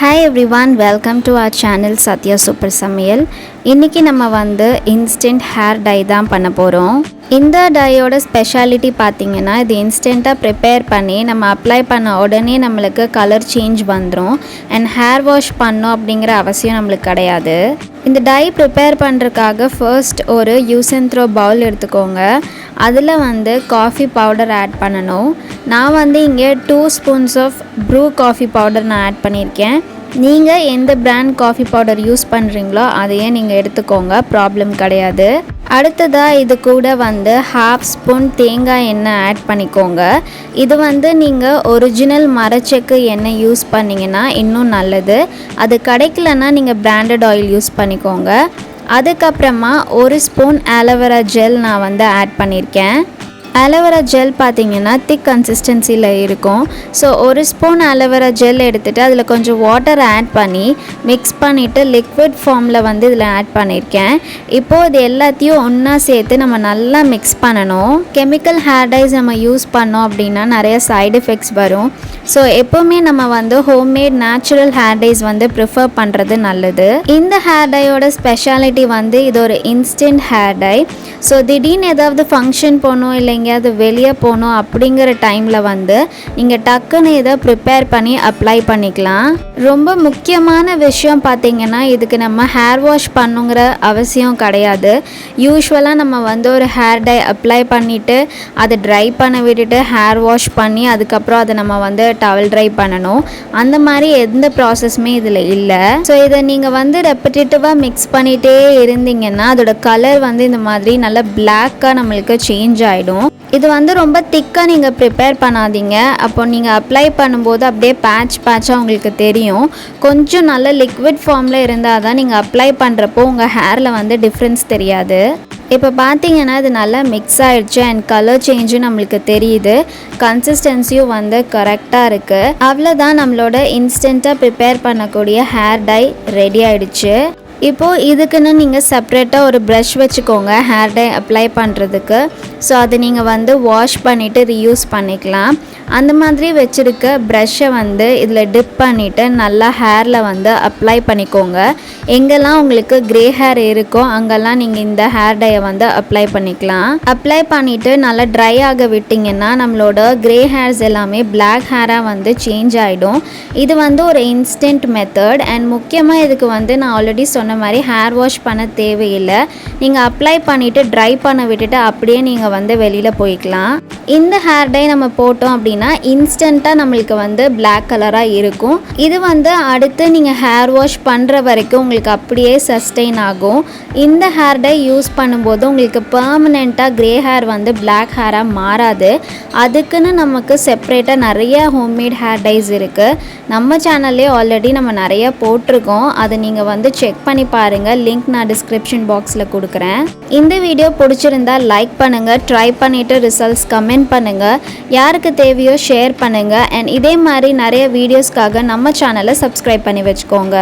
Hi everyone, welcome to our channel Satya Super Samayal. இன்னைக்கு நம்ம instant hair dye தான் பண்ண போகிறோம். இந்த டையோட ஸ்பெஷாலிட்டி பார்த்தீங்கன்னா இது இன்ஸ்டண்ட்டாக ப்ரிப்பேர் பண்ணி நம்ம அப்ளை பண்ண உடனே நம்மளுக்கு கலர் சேஞ்ச் வந்துடும் அண்ட் ஹேர் வாஷ் பண்ணோம் அப்படிங்கிற அவசியம் நம்மளுக்கு கிடையாது. இந்த டை ப்ரிப்பேர் பண்ணுறதுக்காக ஃபர்ஸ்ட் ஒரு யூஸ் அண்ட் த்ரோ பவுல் எடுத்துக்கோங்க. அதில் காஃபி பவுடர் ஆட் பண்ணணும். நான் இங்கே 2 spoons of Bru coffee powder நான் ஆட் பண்ணியிருக்கேன். நீங்கள் எந்த பிராண்ட் காஃபி பவுடர் யூஸ் பண்ணுறீங்களோ அதையே நீங்கள் எடுத்துக்கோங்க, ப்ராப்ளம் கிடையாது. அடுத்ததாக இது கூட 1/2 ஸ்பூன் தேங்காய் எண்ணெய் ஆட் பண்ணிக்கோங்க. இது நீங்கள் ஒரிஜினல் மரச்செக்கு எண்ணெய் யூஸ் பண்ணிங்கன்னா இன்னும் நல்லது. அது கிடைக்கலன்னா நீங்கள் பிராண்டட் ஆயில் யூஸ் பண்ணிக்கோங்க. அதுக்கப்புறமா 1 ஸ்பூன் ஆலோவேரா ஜெல் நான் ஆட் பண்ணியிருக்கேன். ஆலோவேரா ஜெல் பார்த்திங்கன்னா திக் கன்சிஸ்டன்சியில் இருக்கும். ஸோ 1 ஸ்பூன் ஆலோவேரா ஜெல் எடுத்துகிட்டு அதில் கொஞ்சம் வாட்டர் ஆட் பண்ணி மிக்ஸ் பண்ணிவிட்டு லிக்விட் ஃபார்மில் இதில் ஆட் பண்ணியிருக்கேன். இப்போது இது எல்லாத்தையும் ஒன்றா சேர்த்து நம்ம நல்லா மிக்ஸ் பண்ணணும். கெமிக்கல் ஹேர் டைஸ் நம்ம யூஸ் பண்ணோம் அப்படின்னா நிறைய சைடு எஃபெக்ட்ஸ் வரும். ஸோ எப்போவுமே நம்ம homemade natural hair dyes prefer பண்ணுறது நல்லது. இந்த ஹேர் டையோட ஸ்பெஷாலிட்டி இது ஒரு இன்ஸ்டன்ட் ஹேர் டை. ஸோ திடீர்னு ஏதாவது ஃபங்க்ஷன் போகணும் இல்லை எங்கேயாவது வெளியே போகணும் அப்படிங்கிற டைமில் நீங்கள் டக்குன்னு இதை ப்ரிப்பேர் பண்ணி அப்ளை பண்ணிக்கலாம். ரொம்ப முக்கியமான விஷயம் பார்த்திங்கன்னா இதுக்கு நம்ம ஹேர் வாஷ் பண்ணுங்கிற அவசியம் கிடையாது. யூஸ்வலாக நம்ம ஒரு ஹேர் டை அப்ளை பண்ணிவிட்டு அதை ட்ரை பண்ண விட்டுட்டு ஹேர் வாஷ் பண்ணி அதுக்கப்புறம் அதை நம்ம டவல் ட்ரை பண்ணணும். அந்த மாதிரி எந்த ப்ராசஸுமே இதில் இல்லை. ஸோ இதை நீங்கள் ரெப்பிட்டேட்டிவாக மிக்ஸ் பண்ணிகிட்டே இருந்தீங்கன்னா அதோட கலர் இந்த மாதிரி நல்லா பிளாக்காக நம்மளுக்கு சேஞ்ச் ஆகிடும். இது ரொம்ப திக்காக நீங்கள் ப்ரிப்பேர் பண்ணாதீங்க. அப்போ நீங்கள் அப்ளை பண்ணும்போது அப்படியே பேட்சாக உங்களுக்கு தெரியும். கொஞ்சம் நல்ல லிக்விட் ஃபார்மில் இருந்தால் தான் நீங்கள் அப்ளை பண்ணுறப்போ உங்கள் ஹேரில் டிஃப்ரென்ஸ் தெரியாது. இப்போ பார்த்தீங்கன்னா இது நல்லா மிக்ஸ் ஆகிடுச்சு அண்ட் கலர் சேஞ்சும் நம்மளுக்கு தெரியுது. கன்சிஸ்டன்சியும் கரெக்டாக இருக்குது. அவ்வளோதான், நம்மளோட இன்ஸ்டண்ட்டாக ப்ரிப்பேர் பண்ணக்கூடிய ஹேர் டை ரெடி ஆகிடுச்சு. இப்போது இதுக்குன்னு நீங்கள் செப்ரேட்டாக ஒரு ப்ரஷ் வச்சுக்கோங்க ஹேர் டை அப்ளை பண்ணுறதுக்கு. ஸோ அதை நீங்கள் வாஷ் பண்ணிவிட்டு ரீயூஸ் பண்ணிக்கலாம். அந்த மாதிரி வச்சுருக்க ப்ரஷ்ஷை இதில் டிப் பண்ணிவிட்டு நல்லா ஹேரில் அப்ளை பண்ணிக்கோங்க. எங்கெல்லாம் உங்களுக்கு க்ரே ஹேர் இருக்கோ அங்கெல்லாம் நீங்கள் இந்த ஹேர் டையை அப்ளை பண்ணிக்கலாம். அப்ளை பண்ணிவிட்டு நல்லா ட்ரை ஆக விட்டிங்கன்னா நம்மளோட க்ரே ஹேர்ஸ் எல்லாமே பிளாக் ஹேராக சேஞ்ச் ஆகிடும். இது ஒரு இன்ஸ்டன்ட் மெத்தட் அண்ட் முக்கியமாக இதுக்கு நான் ஆல்ரெடி சொன்ன மாதிரி ஹேர் வாஷ் பண்ண தேவையில்லை. நீங்கள் அப்ளை பண்ணிவிட்டு ட்ரை பண்ண விட்டுட்டு அப்படியே நீங்கள் வெளியில் போய்க்கலாம். இந்த ஹேர் டை நம்ம போட்டோம் அப்படின்னா இன்ஸ்டண்ட்டாக நம்மளுக்கு பிளாக் கலராக இருக்கும். இது அடுத்து நீங்கள் ஹேர் வாஷ் பண்ணுற வரைக்கும் உங்களுக்கு அப்படியே சஸ்டெயின் ஆகும். இந்த ஹேர் டை யூஸ் பண்ணும்போது உங்களுக்கு பெர்மனெண்ட்டாக க்ரே ஹேர் பிளாக் ஹேராக மாறாது. அதுக்குன்னு நமக்கு செப்ரேட்டாக நிறைய ஹோம்மேட் ஹேர் டைஸ் இருக்குது. நம்ம சேனல்லே ஆல்ரெடி நம்ம நிறைய போட்டிருக்கோம். அதை நீங்கள் செக் பண்ணி பாருங்கள். லிங்க் நான் டிஸ்கிரிப்ஷன் பாக்ஸில் கொடுக்குறேன். இந்த வீடியோ பிடிச்சிருந்தால் லைக் பண்ணுங்கள், ட்ரை பண்ணிவிட்டு ரிசல்ட்ஸ் கமெண்ட் பண்ணுங்கள். யாருக்கு தேவையோ ஷேர் பண்ணுங்கள். அண்ட் இதே மாதிரி நிறைய வீடியோஸ்க்காக நம்ம சேனலை சப்ஸ்கிரைப் பண்ணி வச்சுக்கோங்க.